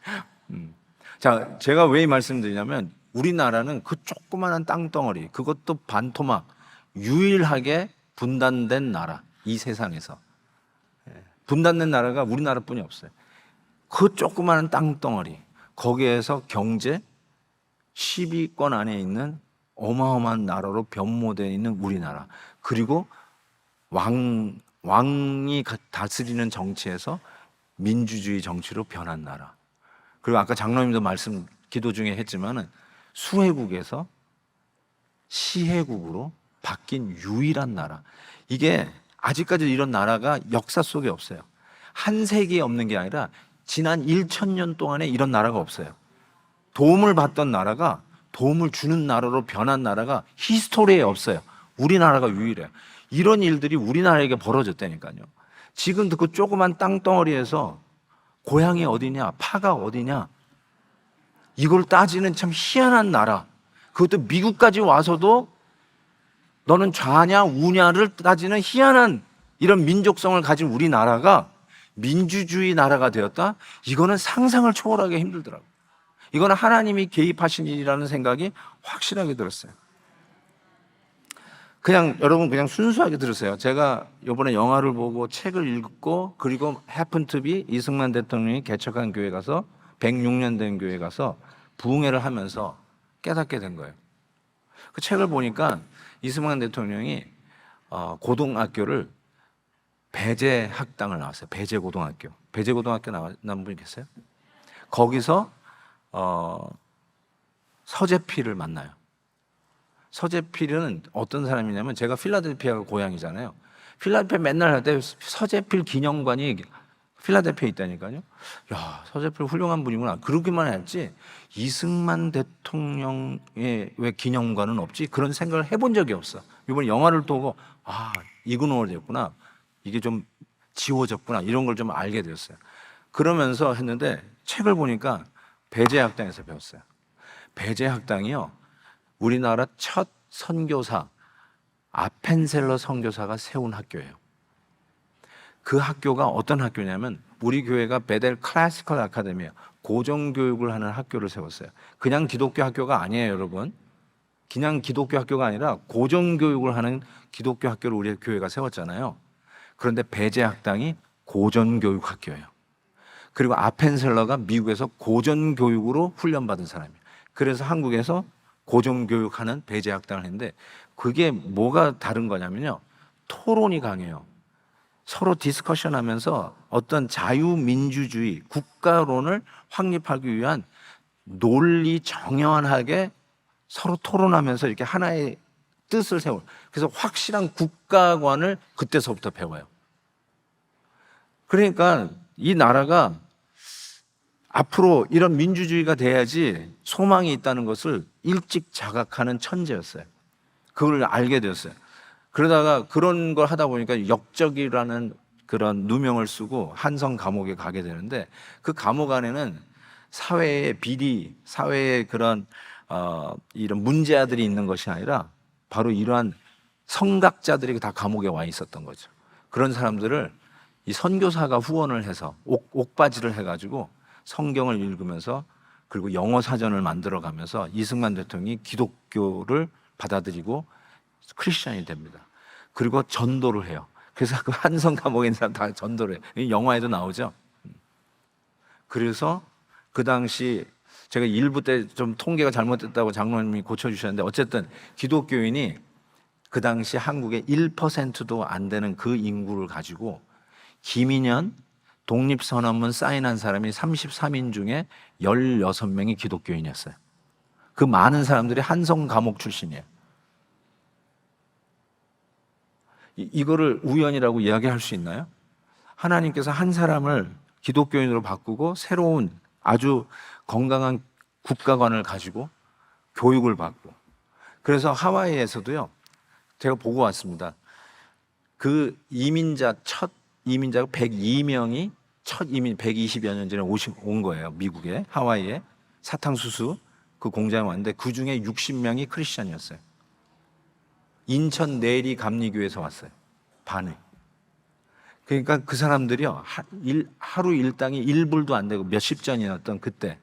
자, 제가 왜 이 말씀드리냐면 우리나라는 그 조그마한 땅덩어리, 그것도 반토막, 유일하게 분단된 나라, 이 세상에서. 분단된 나라가 우리나라뿐이 없어요. 그 조그마한 땅덩어리, 거기에서 경제 10위권 안에 있는 어마어마한 나라로 변모되어 있는 우리나라, 그리고 왕이 다스리는 정치에서 민주주의 정치로 변한 나라, 그리고 아까 장로님도 말씀 기도 중에 했지만은 수혜국에서 시혜국으로 바뀐 유일한 나라. 이게 아직까지 이런 나라가 역사 속에 없어요. 한 세기에 없는 게 아니라 지난 1000년 동안에 이런 나라가 없어요. 도움을 받던 나라가 도움을 주는 나라로 변한 나라가 히스토리에 없어요. 우리나라가 유일해요. 이런 일들이 우리나라에게 벌어졌다니까요. 지금도 그 조그만 땅덩어리에서 고향이 어디냐, 파가 어디냐, 이걸 따지는 참 희한한 나라. 그것도 미국까지 와서도 너는 좌냐 우냐를 따지는 희한한 이런 민족성을 가진 우리나라가 민주주의 나라가 되었다? 이거는 상상을 초월하기 힘들더라고요. 이거는 하나님이 개입하신 일이라는 생각이 확실하게 들었어요. 그냥 여러분 그냥 순수하게 들으세요. 제가 이번에 영화를 보고 책을 읽고 그리고 happen to be 이승만 대통령이 개척한 교회 가서 106년 된 교회 가서 부흥회를 하면서 깨닫게 된 거예요. 그 책을 보니까 이승만 대통령이 고등학교를 배제 학당을 나왔어요. 배제 고등학교. 배제 고등학교 나온 분이 계세요? 거기서 서재필을 만나요. 서재필은 어떤 사람이냐면 제가 필라델피아가 고향이잖아요. 필라델피아 맨날 할 때 서재필 기념관이 필라델피아에 있다니까요. 야, 서재필 훌륭한 분이구나. 그러기만 했지 이승만 대통령의 왜 기념관은 없지? 그런 생각을 해본 적이 없어. 이번에 영화를 보고 이그노어 됐구나. 이게 좀 지워졌구나. 이런 걸 좀 알게 되었어요. 그러면서 했는데 책을 보니까 배제학당에서 배웠어요. 배제학당이요, 우리나라 첫 선교사 아펜셀러 선교사가 세운 학교예요. 그 학교가 어떤 학교냐면 우리 교회가 베델 클래시컬 아카데미예요. 고정교육을 하는 학교를 세웠어요. 그냥 기독교 학교가 아니에요, 여러분. 그냥 기독교 학교가 아니라 고정교육을 하는 기독교 학교를 우리 교회가 세웠잖아요. 그런데 배제학당이 고정교육 학교예요. 그리고 아펜셀러가 미국에서 고정교육으로 훈련받은 사람이에요. 그래서 한국에서 고정교육하는 배제학당을 했는데 그게 뭐가 다른 거냐면요, 토론이 강해요. 서로 디스커션 하면서 어떤 자유민주주의 국가론을 확립하기 위한 논리 정연하게 서로 토론하면서 이렇게 하나의 뜻을 세울, 그래서 확실한 국가관을 그때서부터 배워요. 그러니까 이 나라가 앞으로 이런 민주주의가 돼야지 소망이 있다는 것을 일찍 자각하는 천재였어요. 그걸 알게 되었어요. 그러다가 그런 걸 하다 보니까 역적이라는 그런 누명을 쓰고 한성 감옥에 가게 되는데 그 감옥 안에는 사회의 비리, 사회의 그런 이런 문제아들이 있는 것이 아니라 바로 이러한 성각자들이 다 감옥에 와 있었던 거죠. 그런 사람들을 이 선교사가 후원을 해서 옥바지를 해가지고 성경을 읽으면서 그리고 영어 사전을 만들어가면서 이승만 대통령이 기독교를 받아들이고 크리스천이 됩니다. 그리고 전도를 해요. 그래서 그 한성 감옥에 있는 사람 다 전도를 해요. 영화에도 나오죠. 그래서 그 당시 제가 일부 때 좀 통계가 잘못됐다고 장로님이 고쳐주셨는데 어쨌든 기독교인이 그 당시 한국의 1%도 안 되는 그 인구를 가지고 김인현 독립선언문 사인한 사람이 33인 중에 16명이 기독교인이었어요. 그 많은 사람들이 한성 감옥 출신이에요. 이거를 우연이라고 이야기할 수 있나요? 하나님께서 한 사람을 기독교인으로 바꾸고 새로운 아주 건강한 국가관을 가지고 교육을 받고, 그래서 하와이에서도요, 제가 보고 왔습니다. 그 첫 이민자가 102명이 첫 이민 120여 년 전에 온 거예요. 미국에, 하와이에 사탕수수 그 공장에 왔는데 그 중에 60명이 크리스천이었어요. 인천 내리 감리교에서 왔어요. 반을. 그러니까 그 사람들이요, 하루 일당이 1불도 안 되고 몇십 전이었던 그때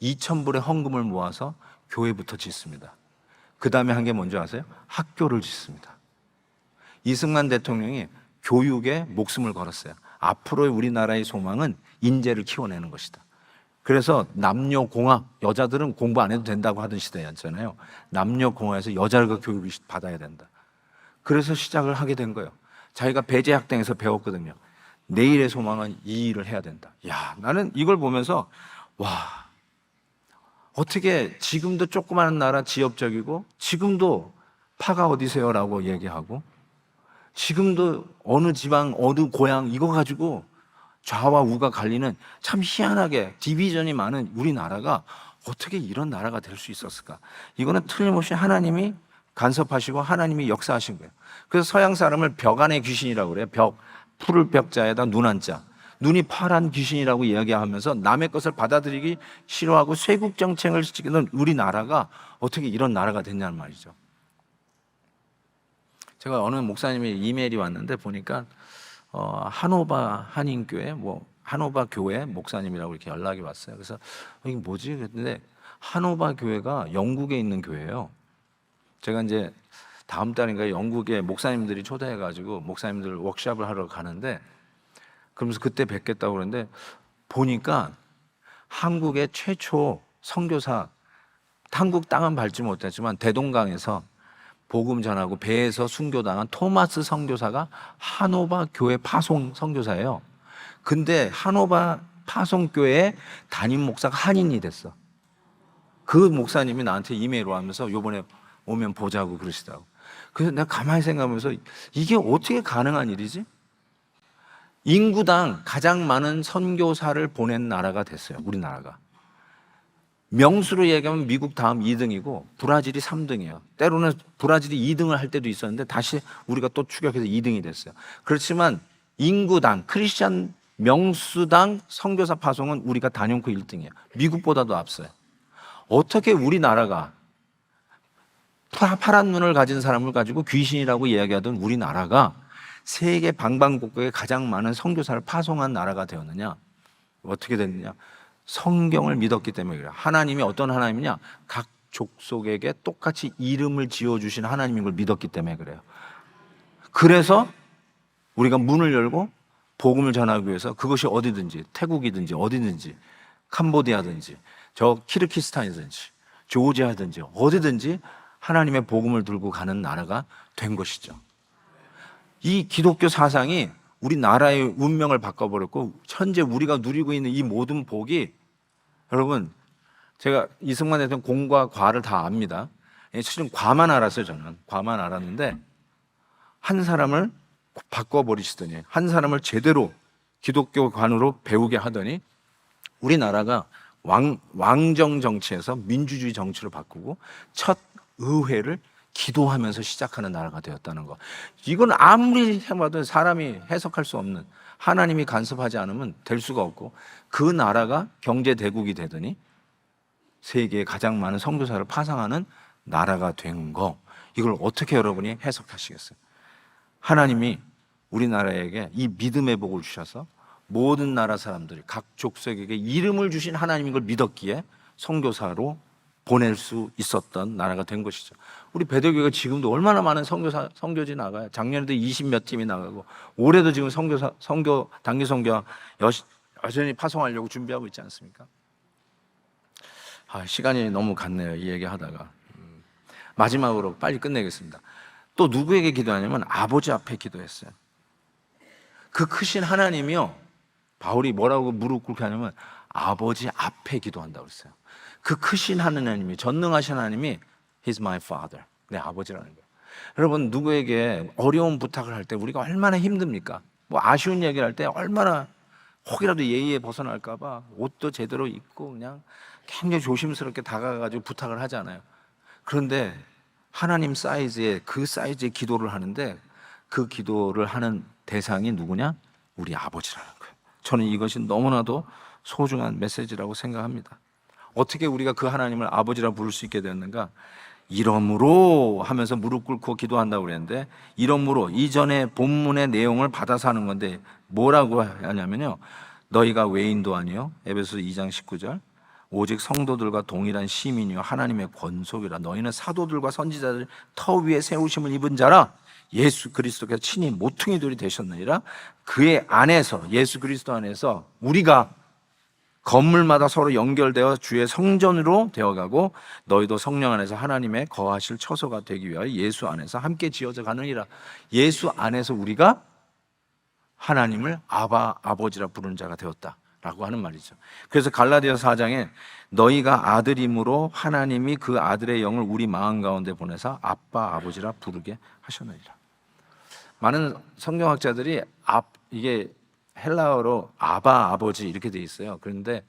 2,000불의 헌금을 모아서 교회부터 짓습니다. 그 다음에 한 게 뭔지 아세요? 학교를 짓습니다. 이승만 대통령이 교육에 목숨을 걸었어요. 앞으로의 우리나라의 소망은 인재를 키워내는 것이다. 그래서 남녀공학, 여자들은 공부 안 해도 된다고 하던 시대였잖아요. 남녀공학에서 여자가 교육을 받아야 된다. 그래서 시작을 하게 된 거예요. 자기가 배제학당에서 배웠거든요. 내일의 소망은 이 일을 해야 된다. 야, 나는 이걸 보면서 와, 어떻게 지금도 조그마한 나라 지역적이고 지금도 파가 어디세요라고 얘기하고 지금도 어느 지방 어느 고향 이거 가지고 좌와 우가 갈리는 참 희한하게 디비전이 많은 우리나라가 어떻게 이런 나라가 될 수 있었을까? 이거는 틀림없이 하나님이 간섭하시고 하나님이 역사하신 거예요. 그래서 서양 사람을 벽 안의 귀신이라고 그래요. 벽, 푸를 벽자에다 눈 한자. 눈이 파란 귀신이라고 이야기하면서 남의 것을 받아들이기 싫어하고 쇄국 정책을 지키는 우리나라가 어떻게 이런 나라가 됐냐는 말이죠. 제가 어느 목사님의 이메일이 왔는데 보니까 한오바 한인교회 한오바 교회 목사님이라고 이렇게 연락이 왔어요. 그래서 이게 뭐지? 그랬는데 한오바 교회가 영국에 있는 교회예요. 제가 이제 다음 달인가 영국에 목사님들이 초대해가지고 목사님들 워크숍을 하러 가는데 그러면서 그때 뵙겠다고 그러는데 보니까 한국의 최초 선교사, 한국 땅은 밟지 못했지만 대동강에서 복음 전하고 배에서 순교당한 토마스 선교사가 한오바 교회 파송 선교사예요. 근데 한오바 파송교회 담임 목사가 한인이 됐어. 그 목사님이 나한테 이메일을 하면서 요번에 오면 보자고 그러시더라고. 그래서 내가 가만히 생각하면서 이게 어떻게 가능한 일이지? 인구당 가장 많은 선교사를 보낸 나라가 됐어요. 우리나라가. 명수로 얘기하면 미국 다음 2등이고 브라질이 3등이에요. 때로는 브라질이 2등을 할 때도 있었는데 다시 우리가 또 추격해서 2등이 됐어요. 그렇지만 인구당, 크리스찬 명수당 선교사 파송은 우리가 단연코 1등이에요. 미국보다도 앞서요. 어떻게 우리나라가 파란 눈을 가진 사람을 가지고 귀신이라고 이야기하던 우리나라가 세계 방방곡곡에 가장 많은 선교사를 파송한 나라가 되었느냐? 어떻게 됐느냐? 성경을 믿었기 때문에 그래요. 하나님이 어떤 하나님이냐? 각 족속에게 똑같이 이름을 지어주신 하나님인 걸 믿었기 때문에 그래요. 그래서 우리가 문을 열고 복음을 전하기 위해서 그것이 어디든지 태국이든지 어디든지 캄보디아든지 저 키르기스탄이든지 조지아든지 어디든지 하나님의 복음을 들고 가는 나라가 된 것이죠. 이 기독교 사상이 우리나라의 운명을 바꿔버렸고 현재 우리가 누리고 있는 이 모든 복이 여러분 제가 이승만 대통령 공과 과를 다 압니다. 실은 과만 알았어요. 저는 과만 알았는데 한 사람을 바꿔버리시더니 한 사람을 제대로 기독교관으로 배우게 하더니 우리나라가 왕정 정치에서 민주주의 정치로 바꾸고 첫 의회를 기도하면서 시작하는 나라가 되었다는 거. 이건 아무리 해봐도 사람이 해석할 수 없는, 하나님이 간섭하지 않으면 될 수가 없고 그 나라가 경제 대국이 되더니 세계에 가장 많은 선교사를 파송하는 나라가 된 거. 이걸 어떻게 여러분이 해석하시겠어요? 하나님이 우리나라에게 이 믿음의 복을 주셔서 모든 나라 사람들이 각 족속에게 이름을 주신 하나님인 걸 믿었기에 선교사로 보낼 수 있었던 나라가 된 것이죠. 우리 배도교가 지금도 얼마나 많은 선교지 나가요. 작년에도 20몇 팀이 나가고 올해도 지금 단기 선교 여전히 파송하려고 준비하고 있지 않습니까? 시간이 너무 갔네요. 이 얘기하다가 마지막으로 빨리 끝내겠습니다. 또 누구에게 기도하냐면 아버지 앞에 기도했어요. 그 크신 하나님이요, 바울이 뭐라고 무릎 꿇게 하냐면 아버지 앞에 기도한다고 그랬어요. 그 크신 하나님이, 전능하신 하나님이 He's my father, 내 아버지라는 거예요. 여러분, 누구에게 어려운 부탁을 할 때 우리가 얼마나 힘듭니까? 뭐 아쉬운 얘기를 할 때 얼마나 혹이라도 예의에 벗어날까 봐 옷도 제대로 입고 그냥 굉장히 조심스럽게 다가가가지고 부탁을 하잖아요. 그런데 하나님 사이즈의 그 사이즈의 기도를 하는데 그 기도를 하는 대상이 누구냐? 우리 아버지라는 거예요. 저는 이것이 너무나도 소중한 메시지라고 생각합니다. 어떻게 우리가 그 하나님을 아버지라 부를 수 있게 됐는가? 이러므로 하면서 무릎 꿇고 기도한다고 그랬는데, 이러므로 이전에 본문의 내용을 받아서 하는 건데 뭐라고 하냐면요, 너희가 외인도 아니요, 에베소서 2장 19절, 오직 성도들과 동일한 시민이요 하나님의 권속이라. 너희는 사도들과 선지자들 터 위에 세우심을 입은 자라. 예수 그리스도께서 친히 모퉁이돌이 되셨느니라. 그의 안에서, 예수 그리스도 안에서 우리가 건물마다 서로 연결되어 주의 성전으로 되어가고, 너희도 성령 안에서 하나님의 거하실 처소가 되기 위하여 예수 안에서 함께 지어져 가느니라. 예수 안에서 우리가 하나님을 아바, 아버지라 부르는 자가 되었다라고 하는 말이죠. 그래서 갈라디아서 4장에 너희가 아들임으로 하나님이 그 아들의 영을 우리 마음 가운데 보내사 아빠, 아버지라 부르게 하셨느니라. 많은 성경학자들이 이게 헬라어로 아바, 아버지 이렇게 돼 있어요. 그런데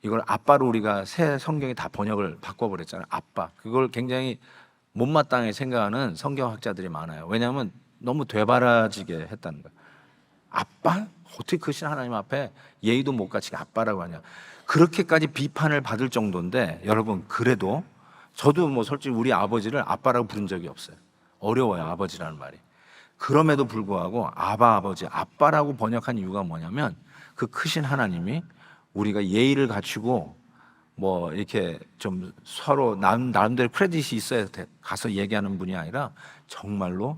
이걸 아빠로 우리가 새 성경이 다 번역을 바꿔버렸잖아요. 아빠. 그걸 굉장히 못마땅하게 생각하는 성경학자들이 많아요. 왜냐하면 너무 되바라지게 했다는 거예요. 아빠? 어떻게 크신 하나님 앞에 예의도 못 갖추게 아빠라고 하냐. 그렇게까지 비판을 받을 정도인데, 여러분, 그래도 저도 뭐 솔직히 우리 아버지를 아빠라고 부른 적이 없어요. 어려워요, 아버지라는 말이. 그럼에도 불구하고 아바, 아버지, 아빠라고 번역한 이유가 뭐냐면, 그 크신 하나님이 우리가 예의를 갖추고 뭐 이렇게 좀 서로 나름대로 크레딧이 있어야 가서 얘기하는 분이 아니라, 정말로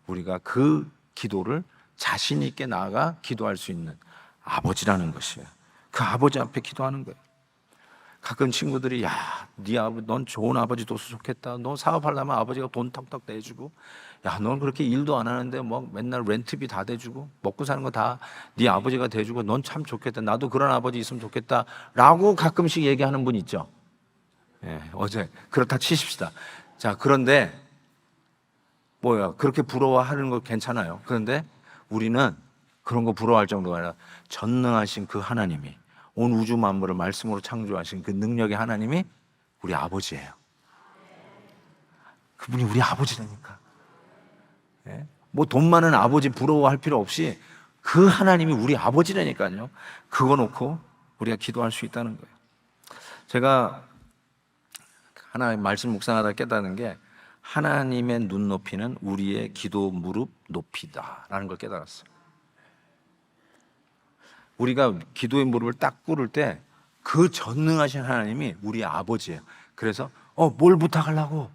우리가 그 기도를 자신 있게 나아가 기도할 수 있는 아버지라는 것이에요. 그 아버지 앞에 기도하는 거예요. 가끔 친구들이, 야, 네 아버지, 넌 좋은 아버지 둬서 좋겠다. 너 사업하려면 아버지가 돈 턱턱 내주고, 야, 넌 그렇게 일도 안 하는데 뭐 맨날 렌트비 다 대주고 먹고 사는 거 다 네 아버지가 대주고, 넌 참 좋겠다. 나도 그런 아버지 있으면 좋겠다라고 가끔씩 얘기하는 분 있죠. 예, 어제 그렇다 치십시다. 자, 그런데 뭐야, 그렇게 부러워하는 거 괜찮아요. 그런데 우리는 그런 거 부러워할 정도가 아니라, 전능하신 그 하나님이, 온 우주 만물을 말씀으로 창조하신 그 능력의 하나님이 우리 아버지예요. 그분이 우리 아버지라니까. 예? 뭐 돈 많은 아버지 부러워할 필요 없이 그 하나님이 우리 아버지라니까요. 그거 놓고 우리가 기도할 수 있다는 거예요. 제가 하나님 말씀 묵상하다 깨닫는 게, 하나님의 눈높이는 우리의 기도 무릎 높이다라는 걸 깨달았어요. 우리가 기도의 무릎을 딱 꿇을 때 그 전능하신 하나님이 우리 아버지예요. 그래서 뭘 부탁하려고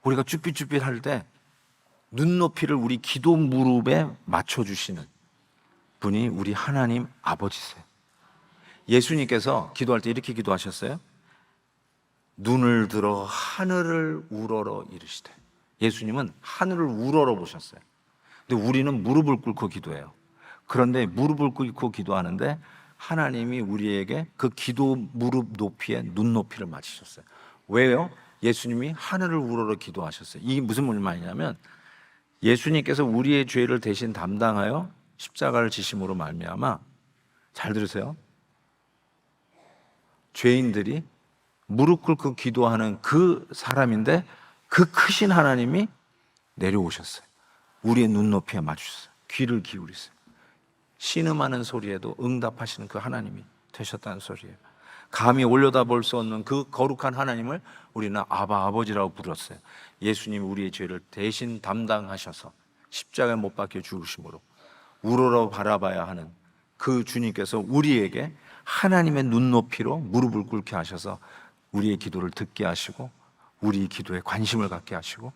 우리가 쭈삣쭈삣 할 때 눈높이를 우리 기도 무릎에 맞춰주시는 분이 우리 하나님 아버지세요. 예수님께서 기도할 때 이렇게 기도하셨어요. 눈을 들어 하늘을 우러러 이르시되. 예수님은 하늘을 우러러 보셨어요. 근데 우리는 무릎을 꿇고 기도해요. 그런데 무릎을 꿇고 기도하는데 하나님이 우리에게 그 기도 무릎 높이에 눈높이를 맞추셨어요. 왜요? 예수님이 하늘을 우러러 기도하셨어요. 이게 무슨 말이냐면, 예수님께서 우리의 죄를 대신 담당하여 십자가를 지심으로 말미암아, 잘 들으세요, 죄인들이 무릎 꿇고 기도하는 그 사람인데, 그 크신 하나님이 내려오셨어요. 우리의 눈높이에 맞추셨어요. 귀를 기울이세요. 신음하는 소리에도 응답하시는 그 하나님이 되셨다는 소리예요. 감히 올려다볼 수 없는 그 거룩한 하나님을 우리는 아바, 아버지라고 불렀어요. 예수님이 우리의 죄를 대신 담당하셔서 십자가에 못 박혀 죽으심으로 우러러 바라봐야 하는 그 주님께서 우리에게 하나님의 눈높이로 무릎을 꿇게 하셔서 우리의 기도를 듣게 하시고, 우리의 기도에 관심을 갖게 하시고,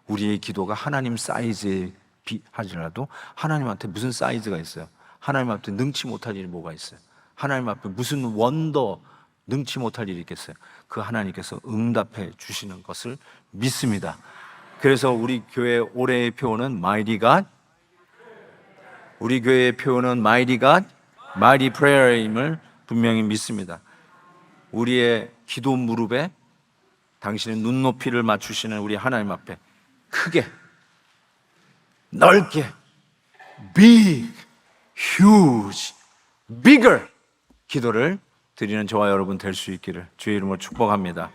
우리의 기도가 하나님 사이즈에 비하지라도 하나님한테 무슨 사이즈가 있어요? 하나님 앞에 능치 못할 일이 뭐가 있어요? 하나님 앞에 무슨 원더 능치 못할 일이 있겠어요? 그 하나님께서 응답해 주시는 것을 믿습니다. 그래서 우리 교회 올해의 표어는 Mighty God, 우리 교회의 표어는 Mighty God, Mighty Prayer임을 분명히 믿습니다. 우리의 기도 무릎에 당신의 눈높이를 맞추시는 우리 하나님 앞에 크게, 넓게, big, huge, bigger 기도를 드리는 저와 여러분 될 수 있기를 주의 이름으로 축복합니다.